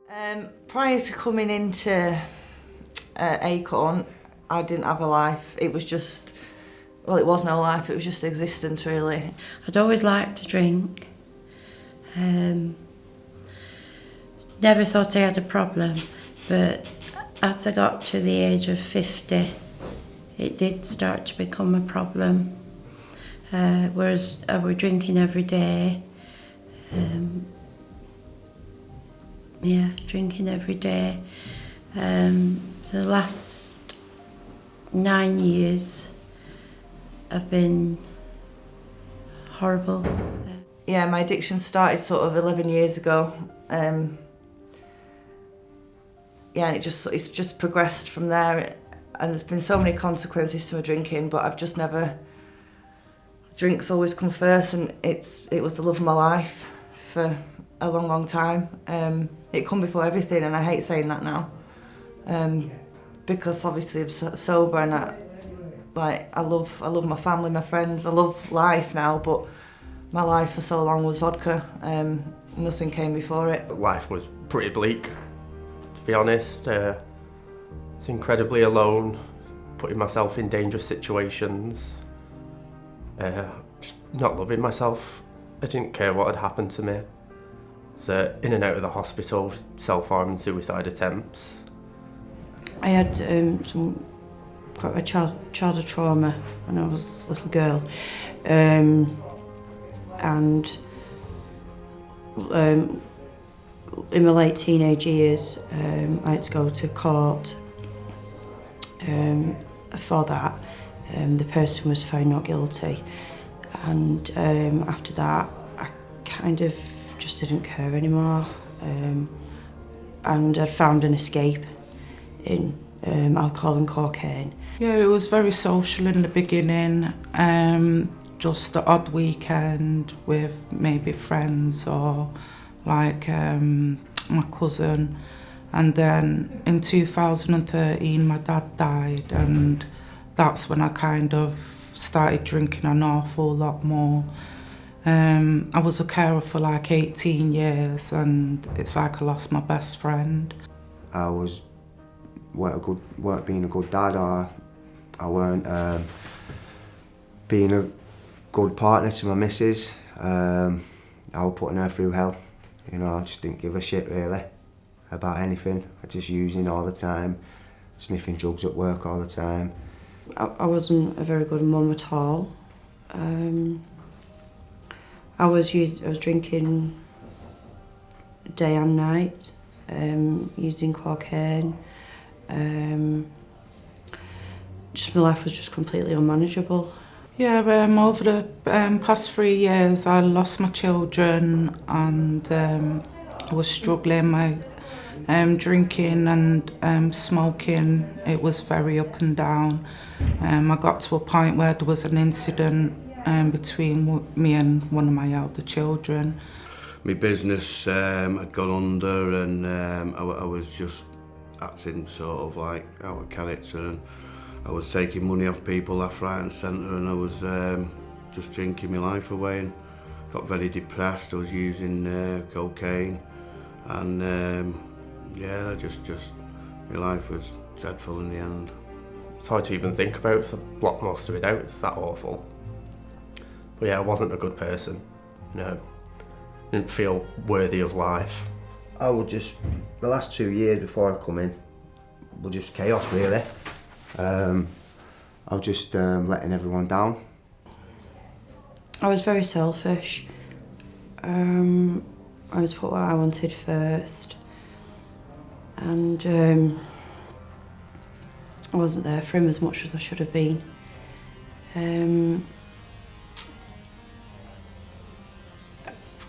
Prior to coming into Acorn, I didn't have a life. It was just, well, it was no life, it was just existence really. I'd always liked to drink. Never thought I had a problem, but as I got to the age of 50, it did start to become a problem. Whereas I was drinking every day. Drinking every day. So the last 9 years have been horrible. Yeah, my addiction started sort of 11 years ago. And it's just progressed from there. And there's been so many consequences to my drinking, but I've just never... Drinks always come first, and it was the love of my life for a long, long time. It come before everything, and I hate saying that now. Because obviously I'm sober, and I love my family, my friends, I love life now, but my life for so long was vodka. Nothing came before it. Life was pretty bleak, to be honest. I was incredibly alone, putting myself in dangerous situations, just not loving myself. I didn't care what had happened to me. So in and out of the hospital, self-harm and suicide attempts. I had quite a childhood trauma when I was a little girl, and in my late teenage years, I had to go to court for that. The person was found not guilty, and after that, I kind of just didn't care anymore, and I'd found an escape in alcohol and cocaine. Yeah, it was very social in the beginning, just the odd weekend with maybe friends or like my cousin. And then in 2013 my dad died, and that's when I kind of started drinking an awful lot more. I was a carer for like 18 years, and it's like I lost my best friend. I weren't being a good dad, or I weren't being a good partner to my missus. I was putting her through hell. You know, I just didn't give a shit really about anything. I was just using all the time, sniffing drugs at work all the time. I wasn't a very good mum at all. I was drinking day and night, using cocaine. Just my life was just completely unmanageable. Yeah, over the past 3 years I lost my children, and I was struggling. My drinking and smoking, it was very up and down. I got to a point where there was an incident between me and one of my elder children. My business had gone under, and I was just acting sort of like out of character, and I was taking money off people left, right and centre, and I was just drinking my life away, and got very depressed. I was using cocaine, and yeah, my life was dreadful in the end. It's hard to even think about, to block most of it out, it's that awful. But yeah, I wasn't a good person, you know. Didn't feel worthy of life. I was just, the last 2 years before I come in, were just chaos really. I was just letting everyone down. I was very selfish. I was put what I wanted first, and I wasn't there for him as much as I should have been.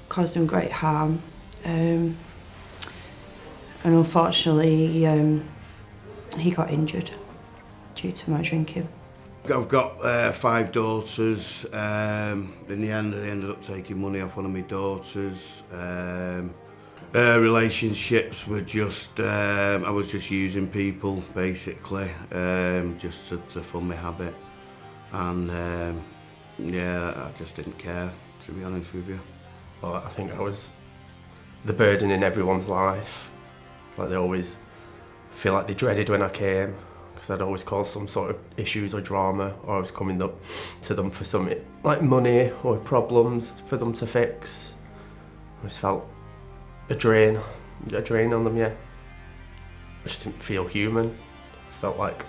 Caused him great harm, and unfortunately he got injured due to my drinking. I've got 5 daughters. In the end, I ended up taking money off one of my daughters. Relationships were just, I was just using people basically, just to fund my habit. And yeah, I just didn't care, to be honest with you. But I think I was the burden in everyone's life. Like they always feel like they dreaded when I came, because I'd always cause some sort of issues or drama, or I was coming up to them for something like money or problems for them to fix. I always felt a drain on them, yeah. I just didn't feel human. I felt like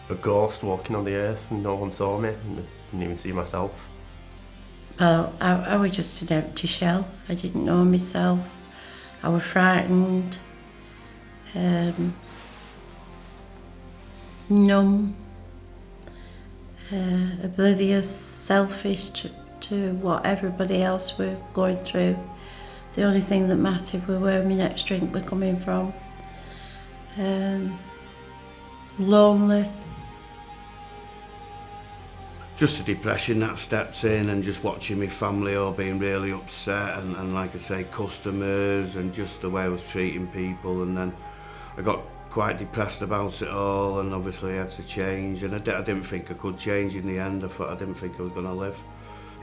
a ghost walking on the earth and no one saw me, and I didn't even see myself. Well, I was just an empty shell. I didn't know myself. I was frightened, numb, oblivious, selfish to what everybody else were going through. The only thing that mattered was where my next drink was coming from. Lonely. Just a depression that steps in, and just watching my family all being really upset, and like I say, customers, and just the way I was treating people. And then I got quite depressed about it all, and obviously I had to change, and I didn't think I could change in the end. I didn't think I was going to live.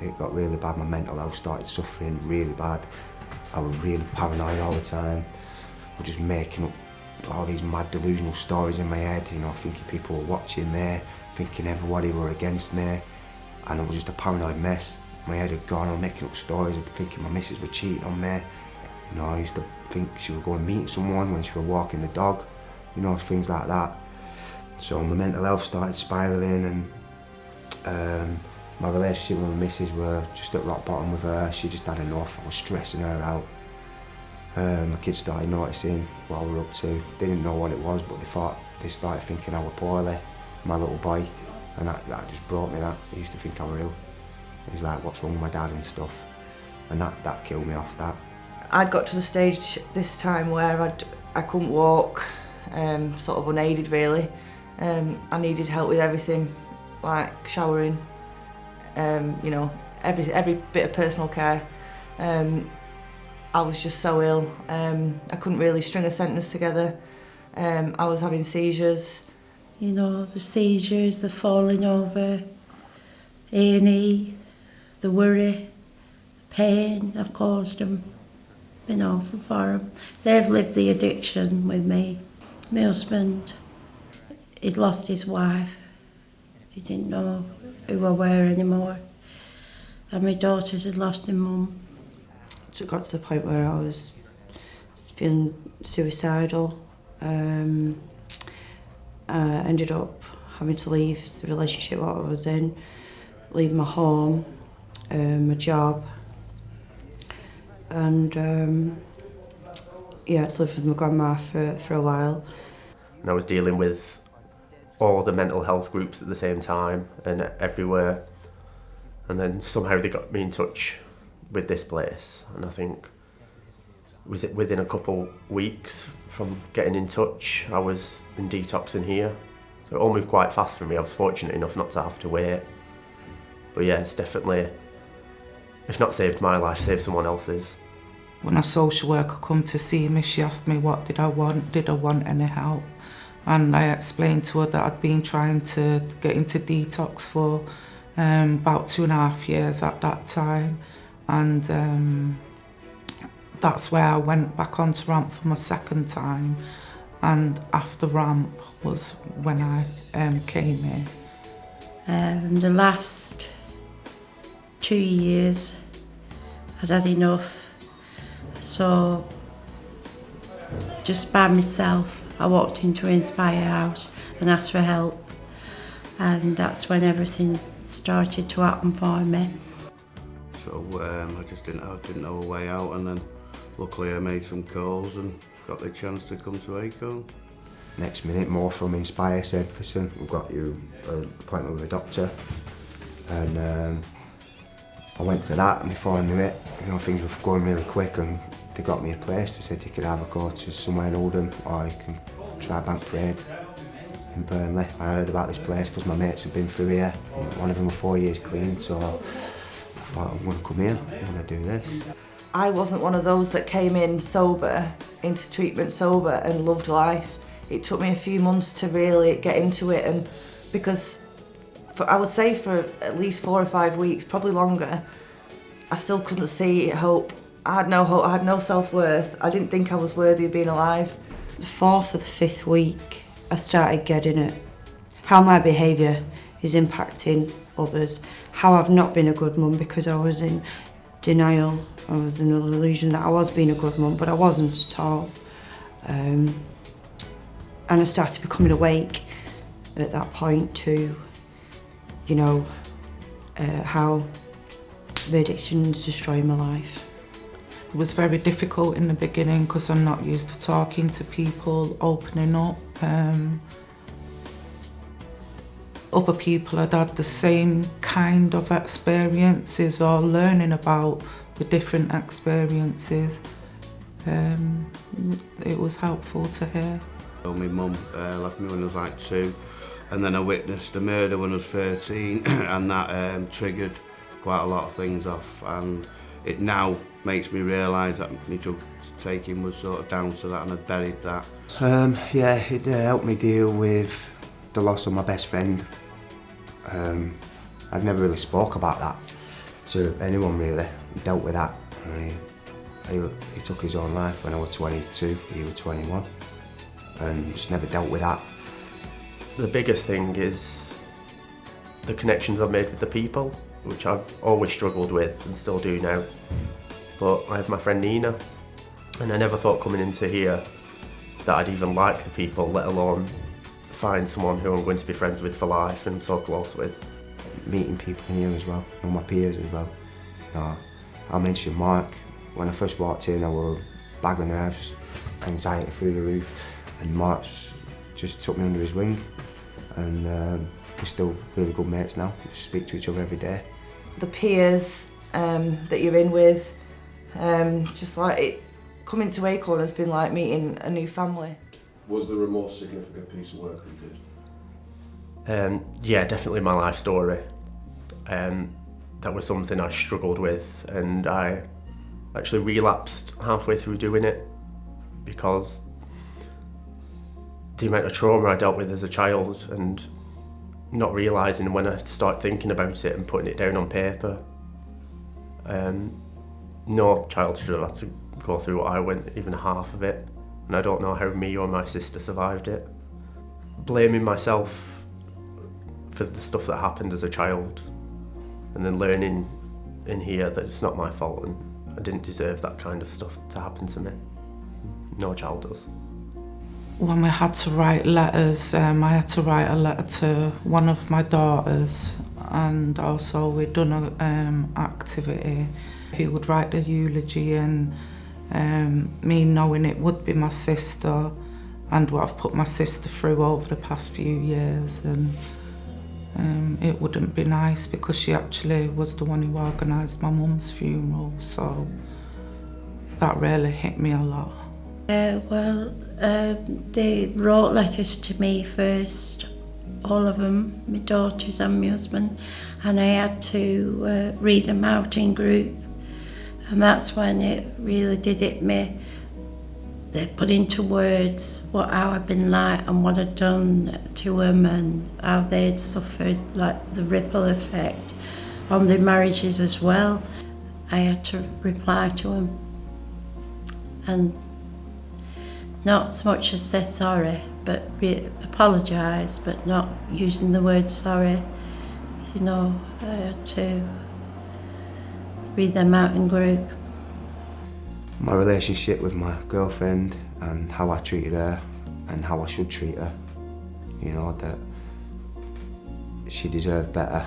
It got really bad. My mental health started suffering really bad. I was really paranoid all the time. I was just making up all these mad delusional stories in my head, you know, thinking people were watching me, thinking everybody were against me, and it was just a paranoid mess. My head had gone. I was making up stories and thinking my missus were cheating on me. You know, I used to think she was going meeting someone when she was walking the dog, you know, things like that. So my mental health started spiralling, and my relationship with my missus were just at rock bottom with her. She just had enough. I was stressing her out. My kids started noticing what we were up to. They didn't know what it was, but they started thinking I was poorly, my little boy, and that just brought me that. They used to think I was ill. It was like, what's wrong with my dad and stuff, and that killed me off that. I'd got to the stage this time where I couldn't walk, sort of unaided really. I needed help with everything, like showering, you know, every bit of personal care. I was just so ill. I couldn't really string a sentence together. I was having seizures. You know, the seizures, the falling over, A&E, the worry, pain I've caused them. Been awful for them. They've lived the addiction with me. My husband, he'd lost his wife. He didn't know who I were anymore. And my daughters had lost their mum. So it got to the point where I was feeling suicidal. I ended up having to leave the relationship that I was in, leave my home, my job, and I had to live with my grandma for a while. And I was dealing with all the mental health groups at the same time and everywhere. And then somehow they got me in touch with this place, and I think was it within a couple weeks from getting in touch I was in detoxing here, so it all moved quite fast for me. I was fortunate enough not to have to wait, but yeah, it's definitely, if not saved my life, saved someone else's. When a social worker come to see me, she asked me what did I want any help, and I explained to her that I'd been trying to get into detox for about 2.5 years at that time. And that's where I went back onto ramp for my second time, and after ramp was when I came here. The last 2 years I'd had enough, so just by myself I walked into Inspire House and asked for help, and that's when everything started to happen for me. So I just didn't know a way out, and then luckily I made some calls and got the chance to come to Acorn. Next minute, more from Inspire said, listen, we've got you an appointment with a doctor. And I went to that, and before I knew it, you know, things were going really quick, and they got me a place. They said you could either go to somewhere in Oldham or you can try Bank Parade in Burnley. I heard about this place because my mates had been through here. One of them was 4 years clean, so I thought, I'm going to come here, I'm going to do this. I wasn't one of those that came in sober, into treatment sober and loved life. It took me a few months to really get into it, and because I would say for at least 4 or 5 weeks, probably longer, I still couldn't see hope. I had no hope, I had no self-worth. I didn't think I was worthy of being alive. the 4th or the 5th week, I started getting it. How my behaviour is impacting others, how I've not been a good mum because I was in denial, I was in an illusion that I was being a good mum, but I wasn't at all. And I started becoming awake at that point to, you know, how the addiction is destroying my life. It was very difficult in the beginning because I'm not used to talking to people, opening up. Other people had had the same kind of experiences or learning about the different experiences. It was helpful to hear. So my mum left me when I was like 2, and then I witnessed a murder when I was 13 and that triggered quite a lot of things off, and it now makes me realise that my drug taking was sort of down to that and I'd buried that. Yeah, it helped me deal with the loss of my best friend. I'd never really spoke about that to anyone really, dealt with that. He took his own life when I was 22, he was 21, and just never dealt with that. The biggest thing is the connections I've made with the people, which I've always struggled with and still do now. But I have my friend Nina, and I never thought coming into here that I'd even like the people, let alone find someone who I'm going to be friends with for life and so close with. Meeting people in here as well, and my peers as well. I mentioned Mark. When I first walked in, I was a bag of nerves, anxiety through the roof, and Mark just took me under his wing, and we're still really good mates now. We speak to each other every day. The peers that you're in with, just like it, coming to Acorn has been like meeting a new family. Was there a more significant piece of work you did? Yeah, definitely my life story. That was something I struggled with, and I actually relapsed halfway through doing it because the amount of trauma I dealt with as a child, and not realising when I start thinking about it and putting it down on paper. No child should have had to go through what I went, even half of it, and I don't know how me or my sister survived it. Blaming myself for the stuff that happened as a child, and then learning in here that it's not my fault and I didn't deserve that kind of stuff to happen to me. No child does. When we had to write letters, I had to write a letter to one of my daughters, and also we'd done an activity. He would write the eulogy, and me knowing it would be my sister and what I've put my sister through over the past few years, and it wouldn't be nice because she actually was the one who organised my mum's funeral, so that really hit me a lot. They wrote letters to me first, all of them, my daughters and my husband, and I had to read them out in group, and that's when it really did hit me. They put into words how I'd been like and what I'd done to them and how they'd suffered, like the ripple effect on their marriages as well. I had to reply to them and not so much as say sorry, but apologise, but not using the word sorry. You know, I had to read them out in group. My relationship with my girlfriend and how I treated her and how I should treat her, you know, that she deserved better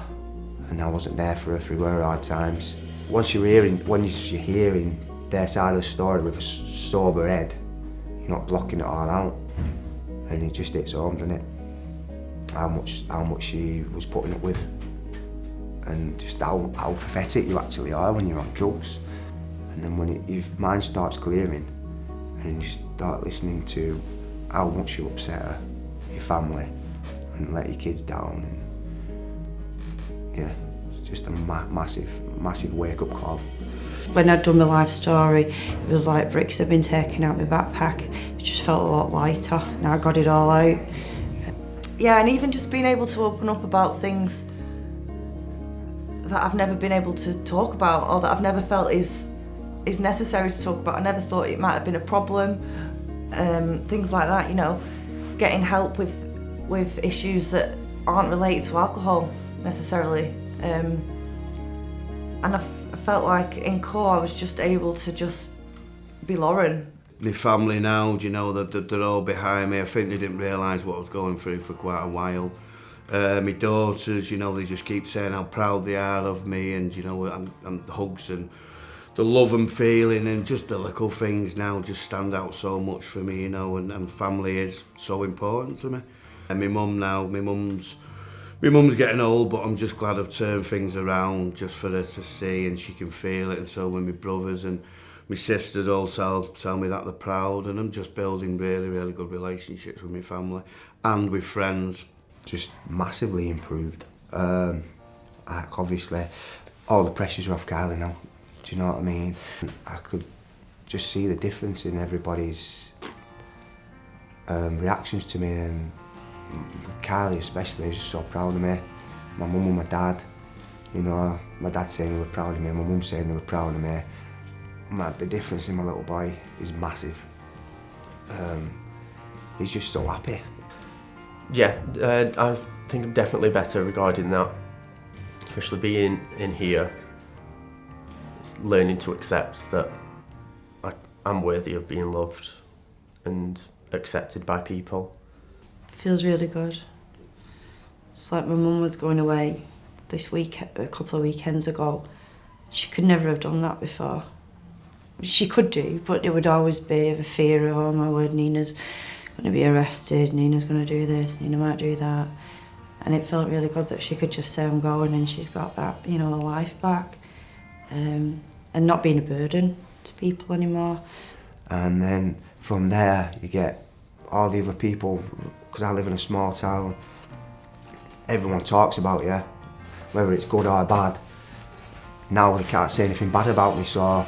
and I wasn't there for her through her hard times. Once you're hearing their side of the story with a sober head, you're not blocking it all out, and it just hits home, doesn't it? How much she was putting up with, and just how pathetic you actually are when you're on drugs. And then when your mind starts clearing and you start listening to how much you upset her, your family, and let your kids down, and yeah, it's just a massive wake-up call. When I'd done my life story, it was like bricks had been taken out of my backpack. It just felt a lot lighter. Now I got it all out. Yeah, and even just being able to open up about things that I've never been able to talk about, or that I've never felt is necessary to talk about. I never thought it might have been a problem. things like that, you know, getting help with issues that aren't related to alcohol necessarily. And I felt like in core I was just able to just be Lauren. My family now, you know, they're all behind me. I think they didn't realise what I was going through for quite a while. My daughters, you know, they just keep saying how proud they are of me, and, you know, and hugs and the love I'm feeling, and just the little things now just stand out so much for me, you know, and family is so important to me. And my mum now, my mum's getting old, but I'm just glad I've turned things around just for her to see, and she can feel it, and so when my brothers and my sisters all tell me that they're proud, and I'm just building really, really good relationships with my family and with friends. Just massively improved. Obviously, all the pressures are off Kylie now. Do you know what I mean? I could just see the difference in everybody's reactions to me, and Kylie especially is just so proud of me. My mum and my dad, you know, my dad saying they were proud of me, my mum saying they were proud of me. The difference in my little boy is massive. He's just so happy. Yeah, I think I'm definitely better regarding that, especially being in here. It's learning to accept that I'm worthy of being loved and accepted by people. It feels really good. It's like my mum was going away this week, a couple of weekends ago. She could never have done that before. She could do, but it would always be of a fear of, oh my word, Nina's going to be arrested, Nina's going to do this, Nina might do that. And it felt really good that she could just say I'm going, and she's got that, you know, life back. And not being a burden to people anymore. And then from there you get all the other people, because I live in a small town, everyone talks about you, whether it's good or bad. Now they can't say anything bad about me, so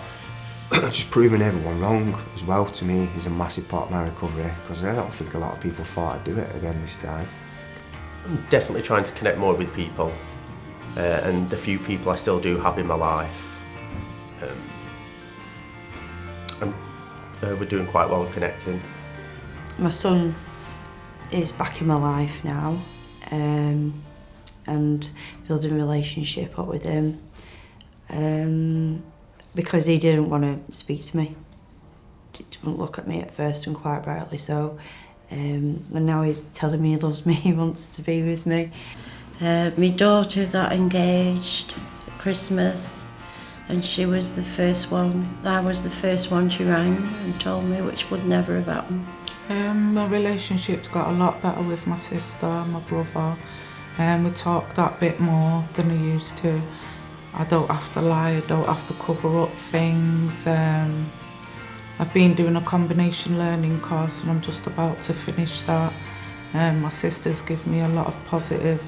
just proving everyone wrong as well to me is a massive part of my recovery, because I don't think a lot of people thought I'd do it again this time. I'm definitely trying to connect more with people, and the few people I still do have in my life. We're doing quite well connecting. My son is back in my life now, and building a relationship up with him, because he didn't want to speak to me. He didn't look at me at first, and quite rightly so. And now he's telling me he loves me, he wants to be with me. My daughter got engaged at Christmas, and she was the first one. I was the first one she rang and told me, which would never have happened. My relationship's got a lot better with my sister, my brother. We talk that bit more than I used to. I don't have to lie, I don't have to cover up things. I've been doing a combination learning course, and I'm just about to finish that. My sister's given me a lot of positive,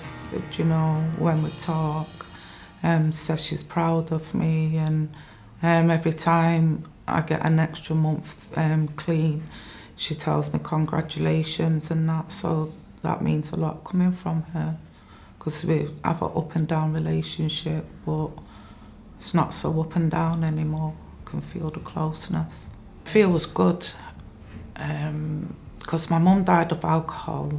you know, when we talk. Says she's proud of me, and every time I get an extra month clean, she tells me congratulations and that, so that means a lot coming from her, because we have an up and down relationship, but it's not so up and down anymore. I can feel the closeness. It feels good, because my mum died of alcohol.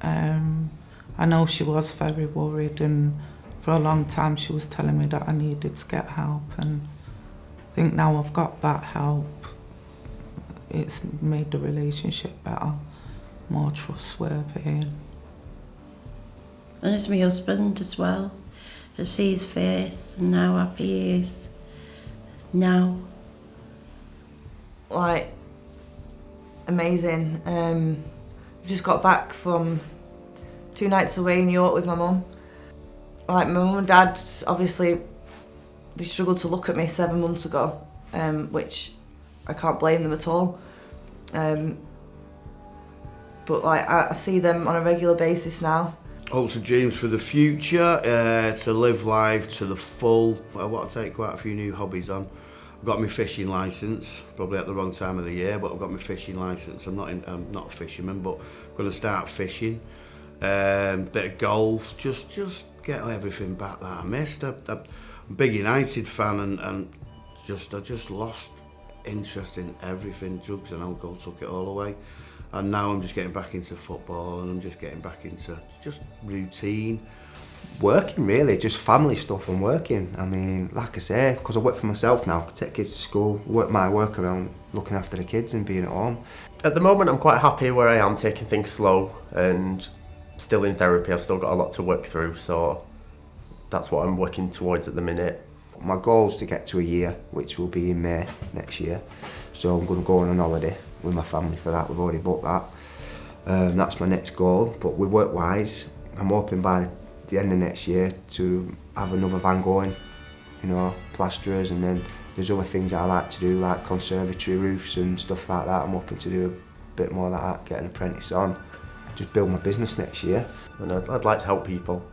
I know she was very worried, and for a long time she was telling me that I needed to get help, and I think now I've got that help, it's made the relationship better, more trustworthy. And it's my husband as well. I see his face and how happy he is now. Like, amazing. I've just got back from 2 nights away in York with my mum. Like, my mum and dad, obviously, they struggled to look at me 7 months ago, which I can't blame them at all. But like, I see them on a regular basis now. Hopes and dreams for the future, to live life to the full. I want to take quite a few new hobbies on. I've got my fishing licence, probably at the wrong time of the year, but I've got my fishing licence. I'm not a fisherman, but I'm going to start fishing. Bit of golf, just get everything back that I missed. I'm a big United fan, and I just lost interest in everything. Drugs and alcohol took it all away. And now I'm just getting back into football, and I'm just getting back into just routine. Working really, just family stuff and working. I mean, like I say, because I work for myself now, I can take kids to school, work around looking after the kids and being at home. At the moment I'm quite happy where I am, taking things slow and still in therapy. I've still got a lot to work through, so that's what I'm working towards at the minute. My goal is to get to a year, which will be in May next year. So I'm going to go on holiday with my family for that. We've already booked that. That's my next goal. But with work-wise, I'm hoping by the end of next year to have another van going, you know, plasterers, and then there's other things I like to do, like conservatory roofs and stuff like that. I'm hoping to do a bit more of that, get an apprentice on, just build my business next year. And I'd like to help people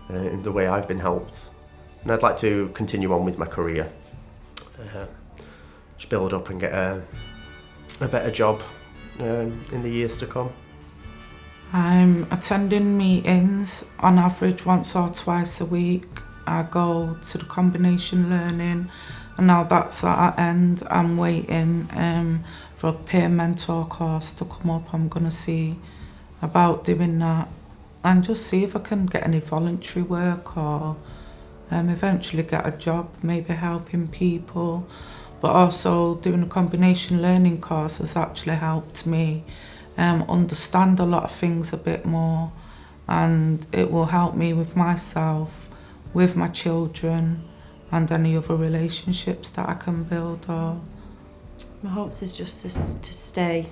in the way I've been helped. And I'd like to continue on with my career, just build up and get a better job in the years to come. I'm attending meetings on average once or twice a week. I go to the combination learning, and now that's at an end. I'm waiting for a peer mentor course to come up. I'm going to see about doing that and just see if I can get any voluntary work or eventually get a job, maybe helping people. But also doing a combination learning course has actually helped me understand a lot of things a bit more, and it will help me with myself, with my children, and any other relationships that I can build. Or My hopes is just to stay,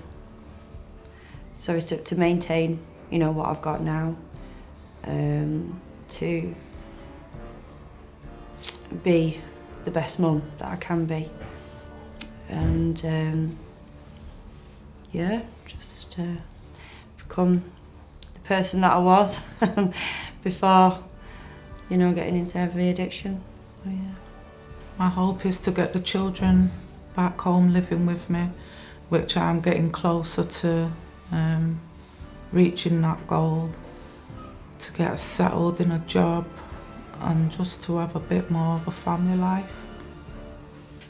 to maintain, you know, what I've got now, to be the best mum that I can be, and yeah, just become the person that I was before, you know, getting into heavy addiction. So yeah. my hope is to get the children back home living with me, which I'm getting closer to reaching that goal, to get settled in a job and just to have a bit more of a family life.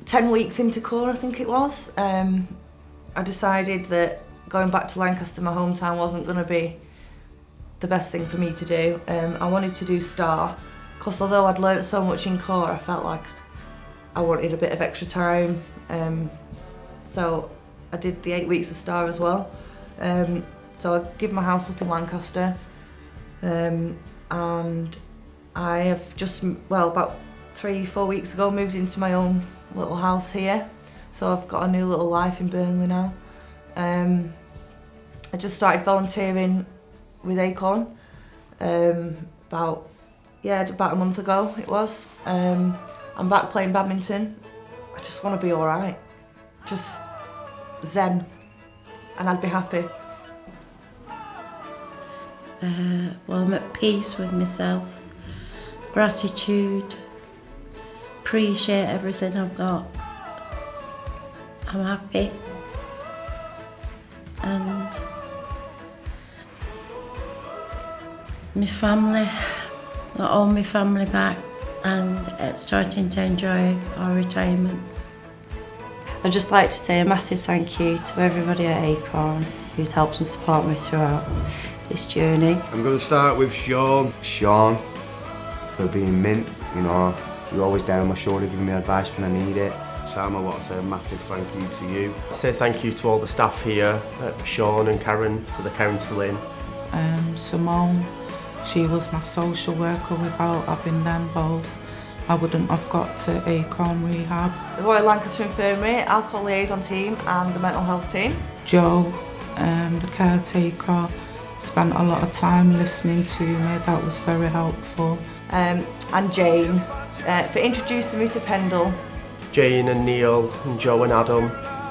10 weeks into core, I think it was, I decided that going back to Lancaster, my hometown, wasn't going to be the best thing for me to do. I wanted to do Star, because although I'd learnt so much in core, I felt like I wanted a bit of extra time. So I did the 8 weeks of Star as well. So I gave my house up in Lancaster, and I have just, about 3-4 weeks ago, moved into my own little house here. So I've got a new little life in Burnley now. I just started volunteering with Acorn about a month ago it was. I'm back playing badminton. I just want to be alright, just zen, and I'd be happy. Well, I'm at peace with myself, gratitude, appreciate everything I've got. I'm happy, and my family, got all my family back, and starting to enjoy our retirement. I'd just like to say a massive thank you to everybody at Acorn who's helped and supported me throughout this journey. I'm going to start with Sean. Sean, for being mint, you know, you're always there on my shoulder giving me advice when I need it. Sam, I want to say a massive thank you to you. Say thank you to all the staff here, Sean and Karen for the counselling. Simone, she was my social worker. Without having them both, I wouldn't have got to Acorn Rehab. The Royal Lancaster Infirmary, Alcohol Liaison Team and the Mental Health Team. Joe, the caretaker, spent a lot of time listening to me. That was very helpful. And Jane, for introducing me to Pendle. Jane and Neil and Joe and Adam,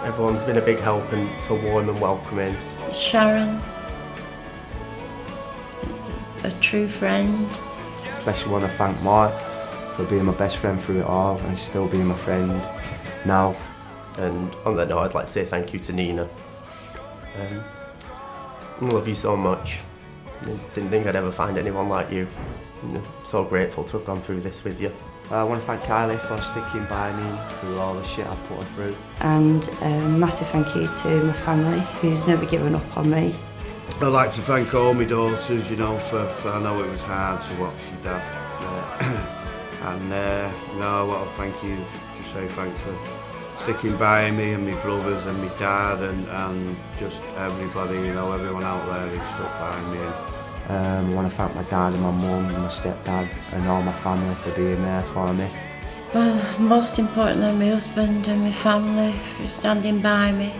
everyone's been a big help and so warm and welcoming. Sharon, a true friend. Especially want to thank Mark for being my best friend through it all and still being my friend now. And on that note, I'd like to say thank you to Nina. I love you so much. I didn't think I'd ever find anyone like you. I'm so grateful to have gone through this with you. I want to thank Kylie for sticking by me through all the shit I put her through. And massive thank you to my family, who's never given up on me. I'd like to thank all my daughters, you know, for I know it was hard to watch your dad. I want to thank you, just say thanks for sticking by me, and my brothers and my dad and just everybody, you know, everyone out there who stuck by me. I want to thank my dad and my mum and my stepdad and all my family for being there for me. Well, most importantly, my husband and my family for standing by me.